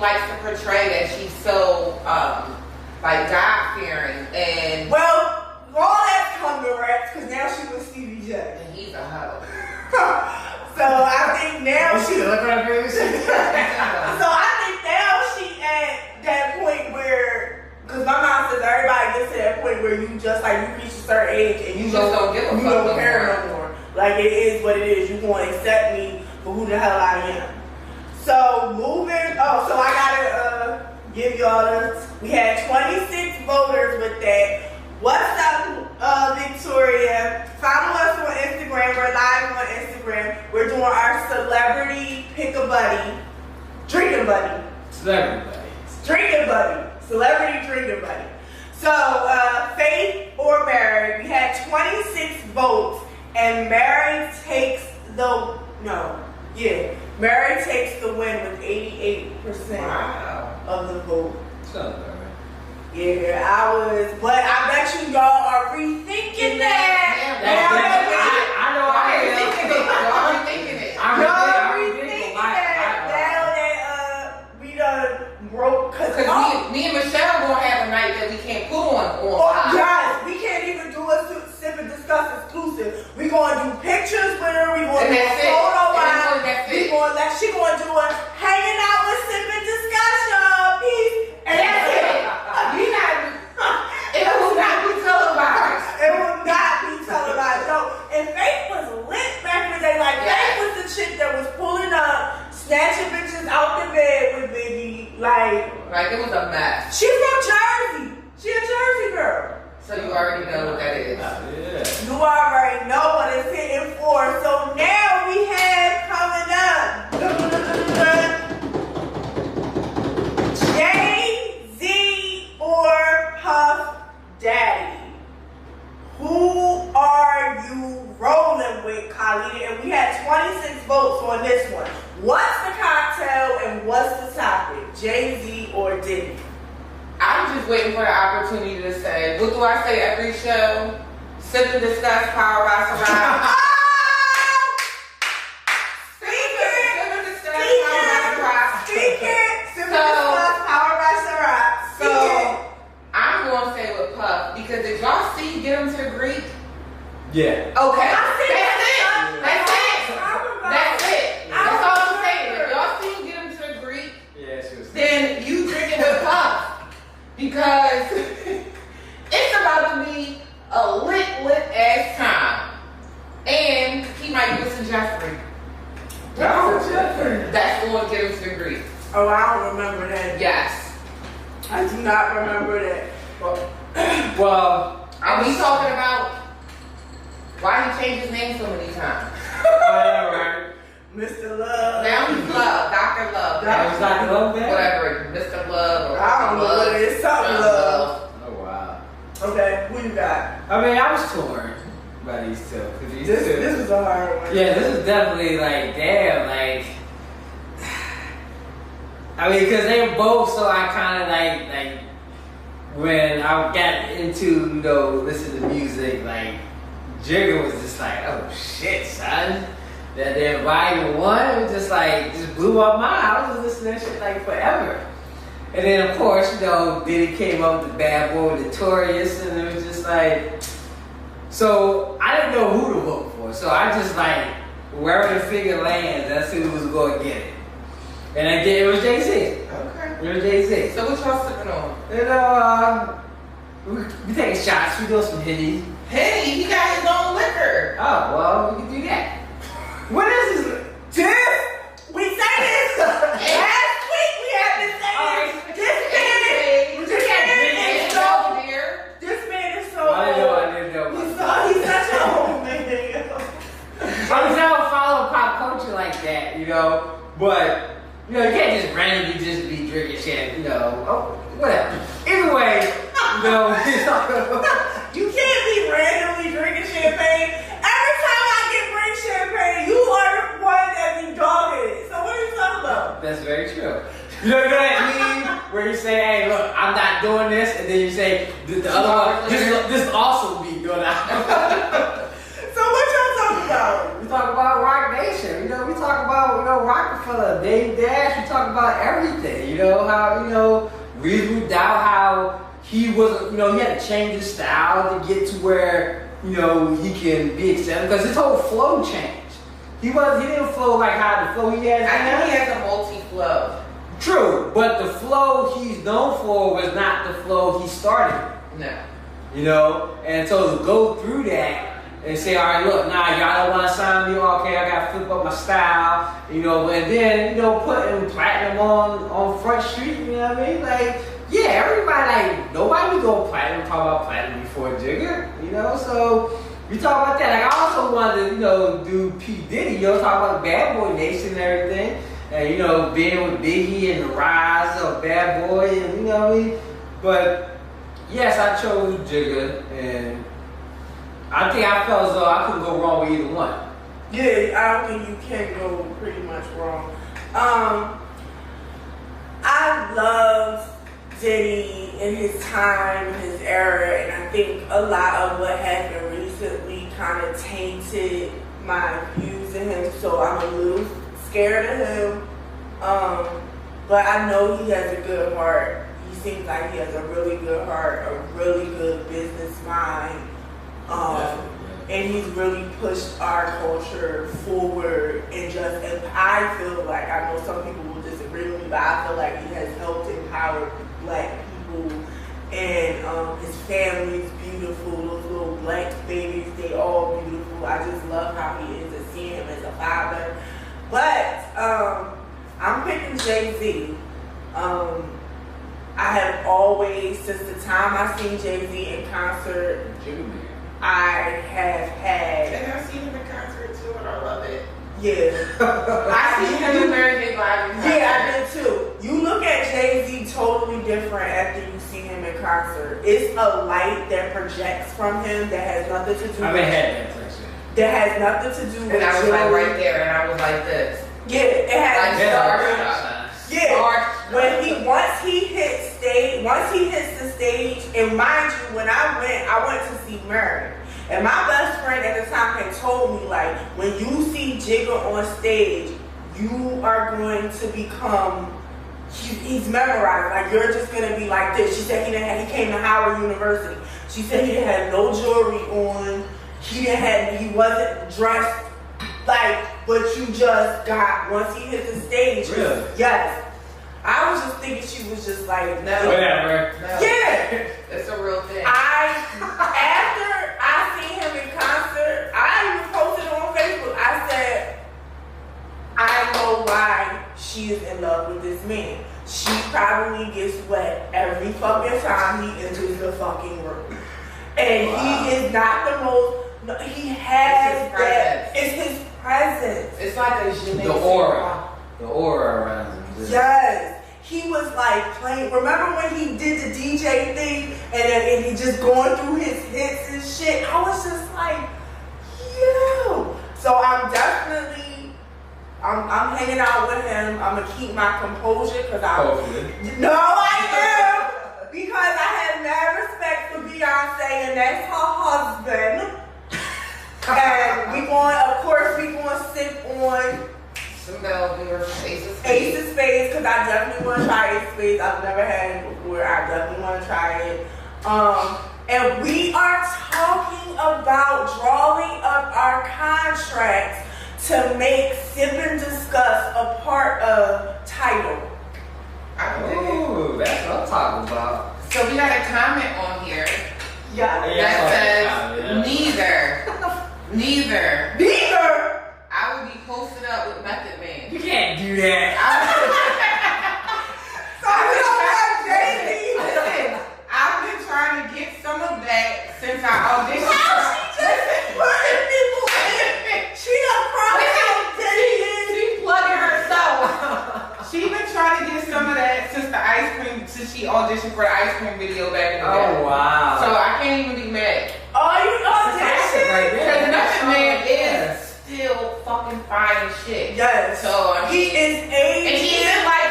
likes to portray that she's so like God-fearing and all that's come to rest because now she with Stevie J. And he's a hoe. So I think now she look at her. So I think now she at that point where, because my mom says everybody gets to that point where you just like you reach a certain age and you just don't give a fuck don't care no more. Like it is what it is. You going to accept me for who the hell I am. So moving. So I gotta give y'all the. We had 26 voters with that. What's up, Victoria? Follow us on Instagram. We're live on Instagram. We're doing our celebrity pick a buddy, drinking buddy. Celebrity buddy. Drinking buddy. Celebrity drinking buddy. So, Faith or Mary, we had 26 votes, and Mary takes the Mary takes the win with 88% of the vote. Sounds about right. Yeah, but I bet you y'all are rethinking that. I know I am. Y'all rethinking it. Y'all rethinking that. Now that we done broke. Because me and Michelle gonna have a night that we can't put on. Guys, we can't even do a sip and discuss exclusive. We gonna do pictures with her. We gonna do a photo out. She gonna do a hanging out with sip and discussion piece. And that's it. It will not be televised. It will not be televised. No, and Faith was lit back in the day. Like Faith was the chick that was pulling up, snatching bitches out the bed with Biggie. Like it was a mess. She's from Jersey. She a Jersey girl. So you already know what that is. Yeah. You already know what it's hitting for. So now we have coming up Jay-Z or Puff Daddy. Who are you rolling with, Khalida? And we had 26 votes on this one. What's the cocktail and what's the topic? Jay-Z or Diddy? I'm just waiting for the opportunity to say, what do I say every show? Sip and discuss, powered by Ciroc. I'm going to say with Puff, because did y'all see Get Him to the Greek? Yeah. Okay. That's it. That's all I'm saying. If y'all see Get Him to the Greek, then you drinking with Puff. Because it's about to be a lit ass time. And he might give us a Jeffrey. That's going to Get Him to the Greek. Oh, I don't remember that. Yes. I do not remember that. Well, Are we talking about why he changed his name so many times? right. Mr. Love. Now he's Love, Dr. Love. That was Dr. Love there? Whatever, Mr. Love or I don't know what it is. Something Love. Oh, wow. Okay, who you got? I mean, I was torn by these two. This is a hard one. Yeah, this is definitely like, damn, like, I mean, because they were both so I kind of like, when I got into, listening to music, like, Jigga was just like, oh shit, son. That then Volume 1, it was just like, just blew my mind. I was just listening to that shit like forever. And then of course, Diddy came up with the Bad Boy Notorious, and it was just like, so I didn't know who to vote for. So I just like, wherever the figure lands, that's who was going to get it. And it was Jay-Z. Okay. It was Jay-Z. So what y'all sipping on? And we taking shots. We doing some Henny. Hey, he got his own liquor. Oh, well, we can do that. What is this? Tiff, we say this. Last week we had to say this. This man is so I didn't know. He's such a old man. I was never follow pop culture like that, But, you can't just randomly just be drinking shit, whatever. Either way, you can't be randomly drinking champagne. Every time I bring champagne, you are the one that be dogging it. So what are you talking about? That's very true. You know that meme where you say, hey, look, I'm not doing this, and then you say, the other one, this also be doing that. So what y'all talking about? We talk about Rock Nation. We talk about, Rockefeller, Dame Dash, we talk about everything. You know, how, Reasonable Doubt, how he was, he had to change his style to get to where, he can be accepted. Because his whole flow changed. He didn't flow like how the flow he has now. I think he has a multi-flow. True, but the flow he's known for was not the flow he started. No. And so to go through that and say, all right, look, nah, y'all don't want to sign me, okay, I got to flip up my style, and then, putting platinum on Front Street, you know what I mean? Like, yeah, everybody, nobody was going platinum, talk about platinum before Jigga, so we talk about that. Like, I also wanted to, do P. Diddy, talk about Bad Boy Nation and everything. And, being with Biggie and the rise of Bad Boy, and you know what I mean? But, yes, I chose Jigga, and I think I felt as though I couldn't go wrong with either one. Yeah, I don't think you can go pretty much wrong. I love Diddy in his time, his era, and I think a lot of what happened recently kind of tainted my views of him, so I'm a little scared of him. But I know he has a good heart. He seems like he has a really good heart, a really good business mind. And he's really pushed our culture forward and I feel like, I know some people will disagree with me, but I feel like he has helped empower Black people, and his family's beautiful, those little Black babies, they all beautiful. I just love how he is, and seeing him as a father. But I'm picking Jay-Z. I have always, since the time I seen Jay-Z in concert, I have had. And I've seen him in concert too, and I love it. Yeah. I seen him in Mary J. Blige. Yeah, I did too. You look at Jay-Z totally different after you see him in concert. It's a light that projects from him that has nothing to do I haven't had that section. That has nothing to do with And I was like right there, and I was like this. Yeah, it has Starstruck. Yeah. Once he hits the stage, and mind you, when I went to see Mary. And my best friend at the time had told me, like, when you see Jigga on stage, you are going to become, he's memorized. Like, you're just going to be like this. She said he came to Howard University. She said he didn't have no jewelry on. He wasn't dressed like what you just got once he hit the stage. Really? Yes. I was just thinking she was just like, no. Whatever. No. Yeah. It's a real thing. After I seen him in concert, I even posted it on Facebook. I said, I know why she is in love with this man. She probably gets wet every fucking time he enters the fucking room. And he is not the most, he has that. It's his presence. It's like a The aura. The aura around him. Yes. He was like playing. Remember when he did the DJ thing and he just going through his hits and shit? I was just like, yo. So I'm definitely, I'm hanging out with him. I'm gonna keep my composure because I am, because I have mad respect for Beyonce and that's her husband. And of course, we gonna sip on some Belvedere, Ace of Spades. Ace of Spades, because I definitely want to try Ace of Spades. I've never had it before. I definitely want to try it. And we are talking about drawing up our contracts to make Sip and Discuss a part of Tidal. Ooh, that's what I'm talking about. So we got a comment on here Yeah. that says, neither. I would be posted up with Method Man. You can't do that. So we don't have Jay-Z. Listen, I've been trying to get some of that since I auditioned. How she just putting people in? She done promised how Diddy is. She's plugging herself. She's been trying to get some of that since she auditioned for the ice cream video back in the day. Oh, wow. So I can't even be mad. Oh, you auditioned? Right there. Because Method Man is still fucking fine as shit. Yes. So I mean, He is aging. and he's in like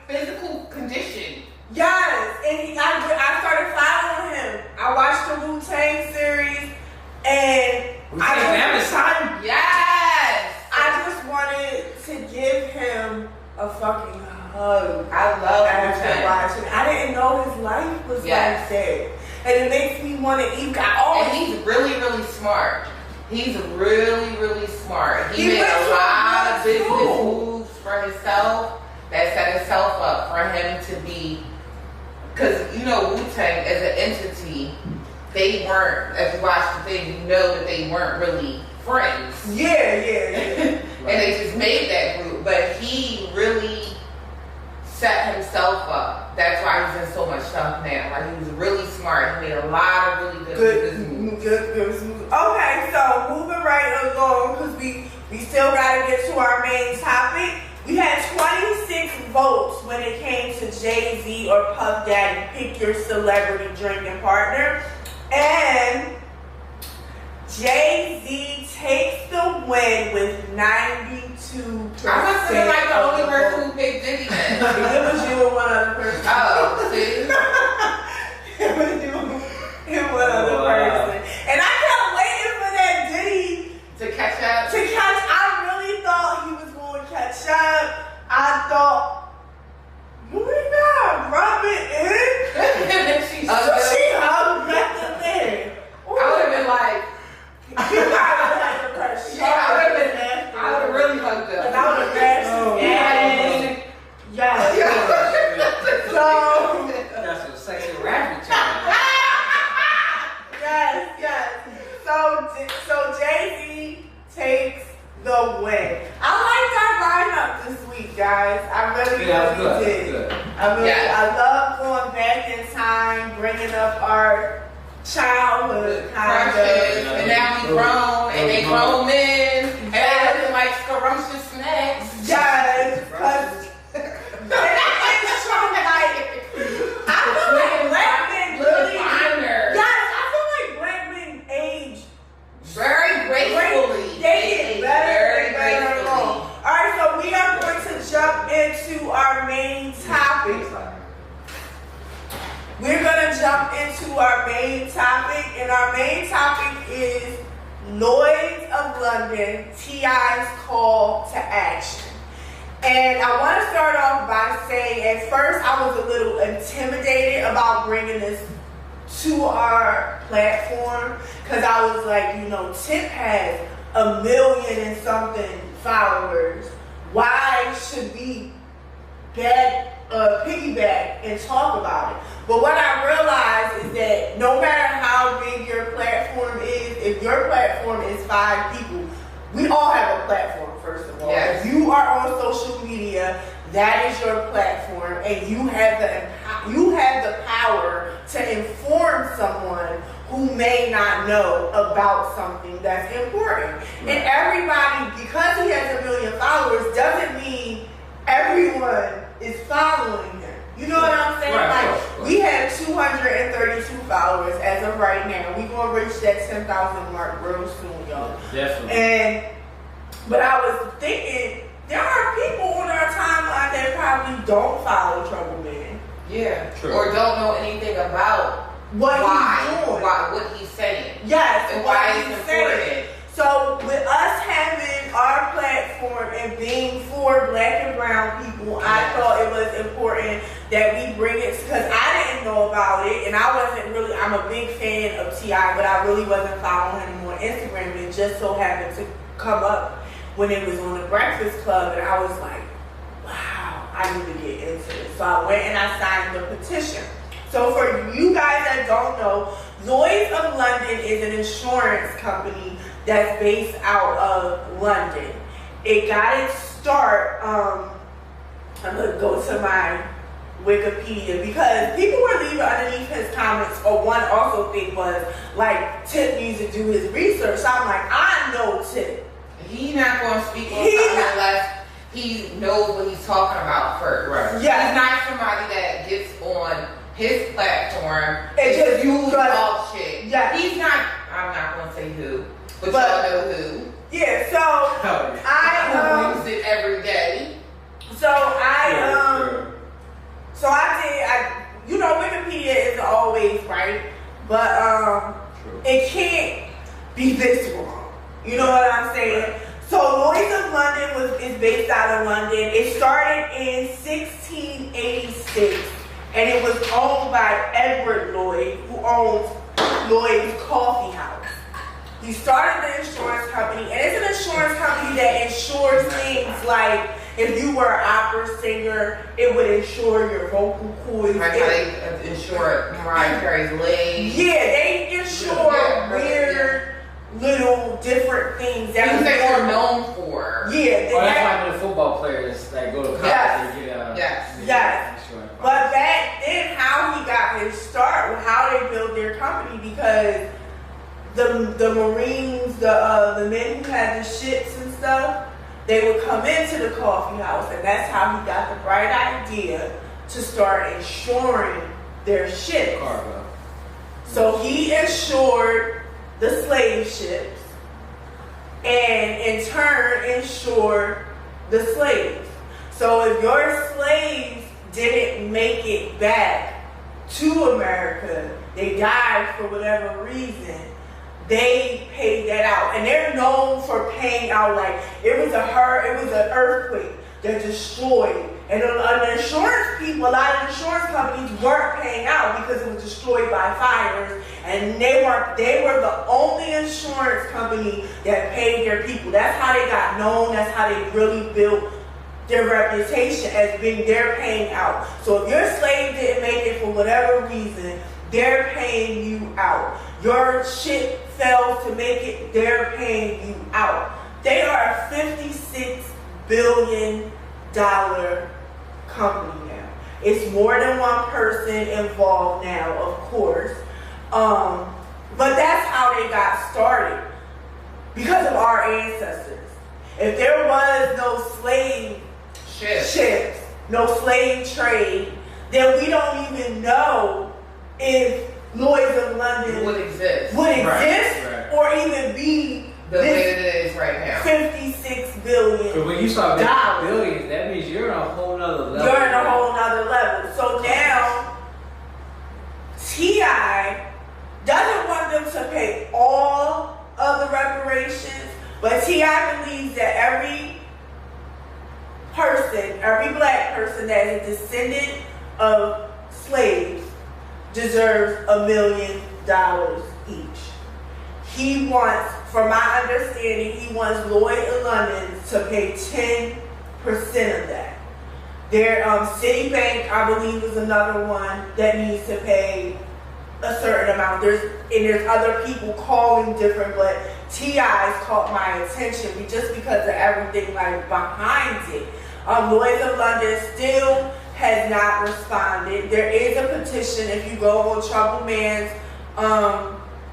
physical condition. Yes, and I started following him. I watched the Wu-Tang series, and Time? Yes. I just wanted to give to watch it. I didn't know his life was like that. And it makes me want to eat. And he's really, really smart. He's really, really smart. He made a lot of business moves for himself that set himself up for him to be, because you know Wu-Tang as an entity, they weren't, as you watch the thing, you know that they weren't really friends. Yeah. And they just made that group, but he really set himself up. That's why he's in so much stuff now. Like, he was really smart. He made a lot of really good moves. Okay, so moving right along, because we still got to get to our main topic. We had 26 votes when it came to Jay-Z or Puff Daddy, pick your celebrity drinking partner. And Jay-Z takes the win with 92%. I must have been like the only person who picked Diddy then. It was you and one other person. Oh, see? It was you and one other person. And I kept waiting for that Diddy to catch up. I really thought he was going to catch up. I thought, we not rubbing in. She hugged back in. I would have been like, you might have had the pressure. I would have really hugged up. I would have grabbed his yes. So that's some sexy rabbit child. Yes. So Jay-Z takes the win. I like that lineup this week, guys. I really did. I love going back in time, bringing up our childhood kind of. And now we grown, and they grown men, and they looking like scrumptious snacks. Yes, because it's true. Like, I feel like black men really. Yes, I feel like black men age very gracefully. They get better and better along. All right, so we are going to jump into our main topic. We're going to jump into our main topic, and our main topic is Lloyd's of London, T.I.'s call to action. And I want to start off by saying, at first I was a little intimidated about bringing this to our platform, because I was like, Tip has 1 million and something followers. Why should we piggyback and talk about it? But what I realized is that no matter how big your platform is, if your platform is 5 people, we all have a platform, first of all. Yes. If you are on social media, that is your platform, and you have the power to inform someone who may not know about something that's important. Right. And everybody, because he has 1 million followers, doesn't mean everyone is following him. You know what I'm saying? Right. We have 232 followers as of right now. We're going to reach that 10,000 mark real soon, y'all. Definitely. But I was thinking, there are people on our timeline that probably don't follow Trouble Man. Yeah. True. Or don't know anything about what he's doing. What he's saying. Yes. And why it's important. Saying. So with us having our platform and being for Black and brown people, I thought it was important that we bring it, because I didn't know about it, and I'm a big fan of T.I., but I really wasn't following him on Instagram, and it just so happened to come up when it was on the Breakfast Club, and I was like, wow, I need to get into this. So I went and I signed the petition. So for you guys that don't know, Lloyd's of London is an insurance company that's based out of London. It got its start, I'm going to go to my Wikipedia, because people were leaving underneath his comments, or one also thing was, like, Tip needs to do his research. So I'm like, I know Tip. He's not going to speak on something unless he knows what he's talking about first. Right. Yeah. He's not somebody that gets on his platform and just use all shit. Yeah. He's not, I'm not going to say who, but y'all know who. Yeah, so I use it every day. Wikipedia isn't always right, but it can't be this wrong. You know what I'm saying? So Lloyd's of London is based out of London. It started in 1686 and it was owned by Edward Lloyd, who owns Lloyd's Coffee House. He started the insurance company, and it's an insurance company that insures things like if you were an opera singer, it would insure your vocal cords. Like how they insure Mariah Carey's legs. Yeah, they insure weird little different things that they're known for. Yeah, that's why the football players that go to college and get yes. But back then, how he got his start, how they built their company, because the Marines, the men who had the ships and stuff, they would come into the coffee house, and that's how he got the bright idea to start insuring their ships. Cargo. So he insured the slave ships, and in turn insured the slaves. So if your slaves didn't make it back to America, they died for whatever reason, they paid that out. And they're known for paying out, like it was an earthquake that destroyed. And the insurance people, a lot of insurance companies weren't paying out because it was destroyed by fires. And they were the only insurance company that paid their people. That's how they got known. That's how they really built their reputation, as being they're paying out. So if your slave didn't make it for whatever reason, they're paying you out. Your ship fails to make it, they're paying you out. They are a $56 billion company now. It's more than one person involved now, of course. But that's how they got started, because of our ancestors. If there was no slave ships, no slave trade, then we don't even know if Lloyd's of London would exist right. Or even be the way that it is right now. $56 billion. But when you start making billions, that means you're on a whole nother level. You're on a whole nother level. So now T.I. doesn't want them to pay all of the reparations, but T.I. believes that every black person that is a descendant of slaves deserves $1 million each. He wants, from my understanding, he wants Lloyd of London to pay 10% of that. Their Citibank, I believe, is another one that needs to pay a certain amount. There's other people calling different, but T.I.'s caught my attention just because of everything like behind it. Lloyd's of London still has not responded. There is a petition. If you go on Trouble Man's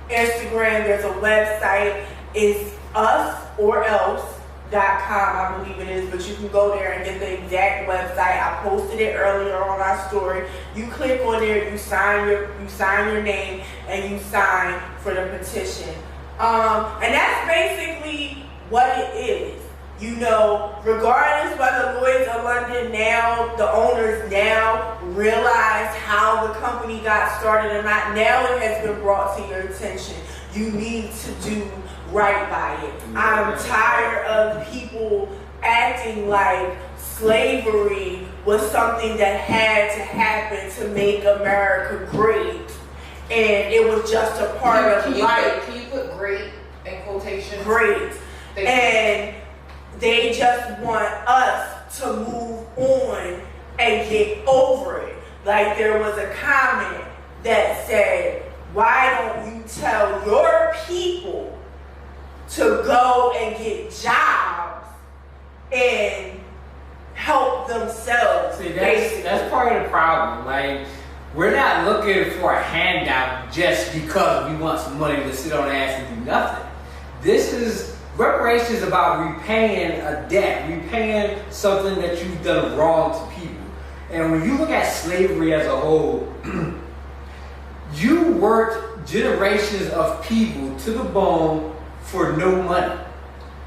Instagram, there's a website. It's usorelse.com, I believe it is, but you can go there and get the exact website. I posted it earlier on our story. You click on there, you sign your name, and you sign for the petition. And that's basically what it is. You know, regardless whether Lloyd's of London now, the owners now realize how the company got started or not, now it has been brought to your attention. You need to do right by it. I'm tired of people acting like slavery was something that had to happen to make America great, and it was just a part of life. Can you put great in quotation? Great. And they just want us to move on and get over it. Like there was a comment that said, why don't you tell your people to go and get jobs and help themselves? See, that's part of the problem. Like, we're not looking for a handout just because we want some money to sit on our ass and do nothing. Reparations about repaying a debt, repaying something that you've done wrong to people. And when you look at slavery as a whole, you worked generations of people to the bone for no money,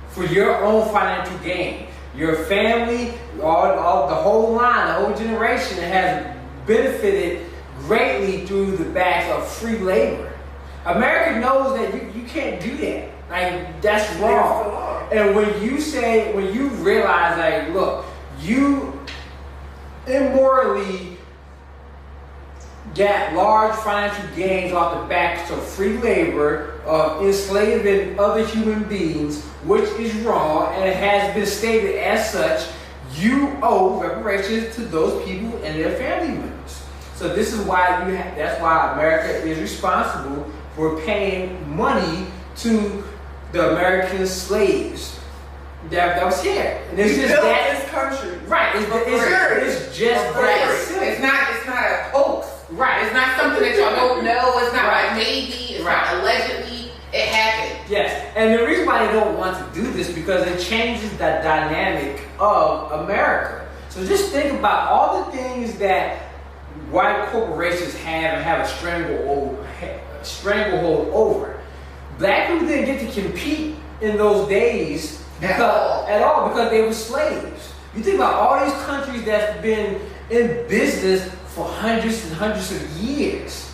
for your own financial gain. Your family, all the whole line, the whole generation has benefited greatly through the backs of free labor. America knows that you can't do that. Like, that's wrong. And when you realize, like, look, you immorally got large financial gains off the backs of free labor, of enslaving other human beings, which is wrong, and it has been stated as such. You owe reparations to those people and their family members. So this is why that's why America is responsible for paying money to the American slaves that was here. And it's just built that this country. right. It's just that simple. It's not a hoax. Right. It's not something that y'all don't know. It's not Right. like maybe. It's Right. not allegedly. It happened. Yes, and the reason why they don't want to do this because it changes the dynamic of America. So just think about all the things that white corporations have and have a stranglehold over. Black people didn't get to compete in those days at all because they were slaves. You think about all these countries that's been in business for hundreds and hundreds of years.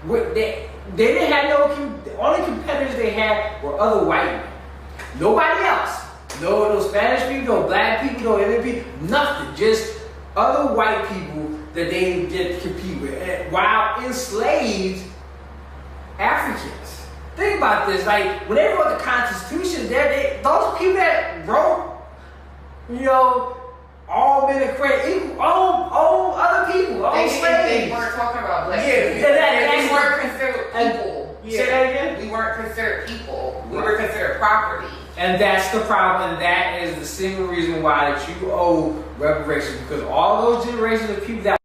They didn't have the only competitors they had were other white men. Nobody else. No Spanish people, no black people, no Indian people, nothing. Just other white people that they didn't get to compete with. And while enslaved Africans. Think about this. Like, when they wrote the Constitution, those people that wrote, all men are created, all other people, all slaves. They weren't talking about black people. They weren't considered people. Say that again? We weren't considered people. We were considered property. And that's the problem, and that is the single reason why that you owe reparations, because all those generations of people that